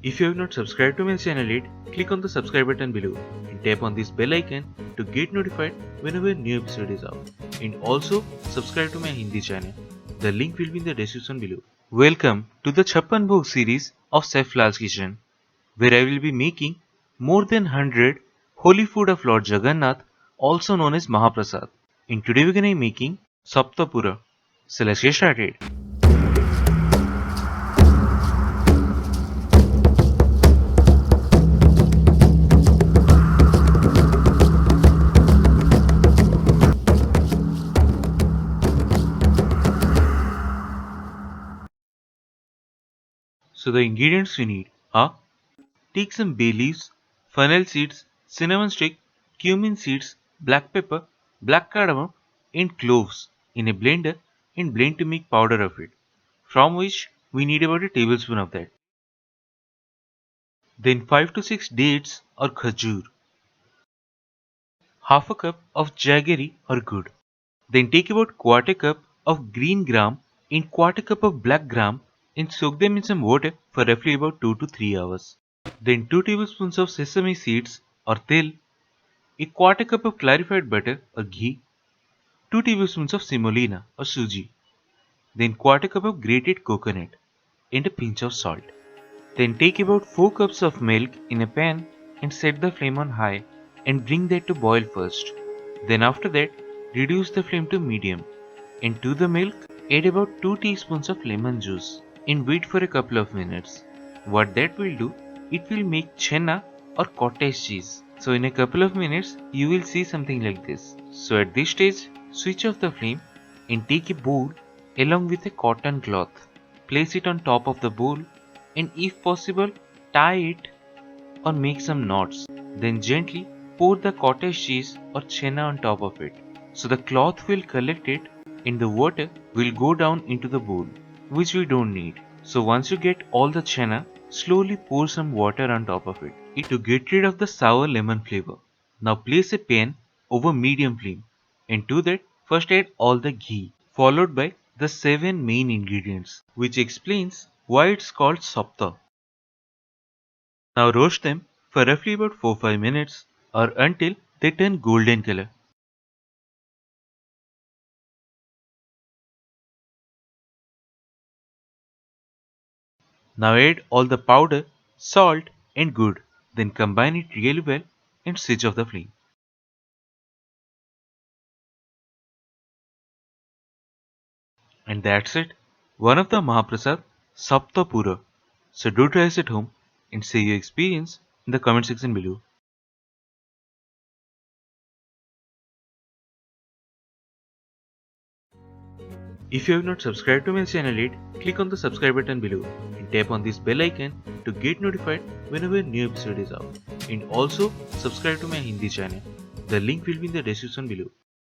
If you have not subscribed to my channel yet, click on the subscribe button below and tap on this bell icon to get notified whenever a new episode is out. And also subscribe to my Hindi channel. The link will be in the description below. Welcome to the CHAPPAN BHOG series of Chef Lall's Kitchen, where I will be making more than 100 holy food of Lord Jagannath, also known as Mahaprasad. And today we're gonna be making Saptapura. So let's get started. So the ingredients we need are: take some bay leaves, fennel seeds, cinnamon stick, cumin seeds, black pepper, black cardamom and cloves in a blender and blend to make powder of it, from which we need about a tablespoon of that. Then 5 to 6 dates or khajur, half a cup of jaggery or good. Then take about quarter cup of green gram and quarter cup of black gram and soak them in some water for roughly about 2 to 3 hours. Then 2 tablespoons of sesame seeds or tel, a quarter cup of clarified butter or ghee, 2 tablespoons of semolina or suji, then quarter cup of grated coconut and a pinch of salt. Then take about 4 cups of milk in a pan and set the flame on high and bring that to boil first. Then after that, reduce the flame to medium and to the milk add about 2 teaspoons of lemon juice and wait for a couple of minutes. What that will do, it will make chenna or cottage cheese. So in a couple of minutes, you will see something like this. So at this stage, switch off the flame and take a bowl along with a cotton cloth. Place it on top of the bowl and if possible, tie it or make some knots. Then gently pour the cottage cheese or chenna on top of it. So the cloth will collect it and the water will go down into the bowl, which we don't need. So once you get all the chenna, slowly pour some water on top of it to get rid of the sour lemon flavor. Now place a pan over medium flame and to that first add all the ghee followed by the 7 main ingredients, which explains why it's called sapta. Now roast them for roughly about 4-5 minutes or until they turn golden color. Now add all the powder, salt and good. Then combine it really well and switch off the flame. And that's it. One of the Mahaprasad, Saptapura. So do try this at home and share your experience in the comment section below. If you have not subscribed to my channel yet, click on the subscribe button below and tap on this bell icon to get notified whenever a new episode is out. And also subscribe to my Hindi channel. The link will be in the description below.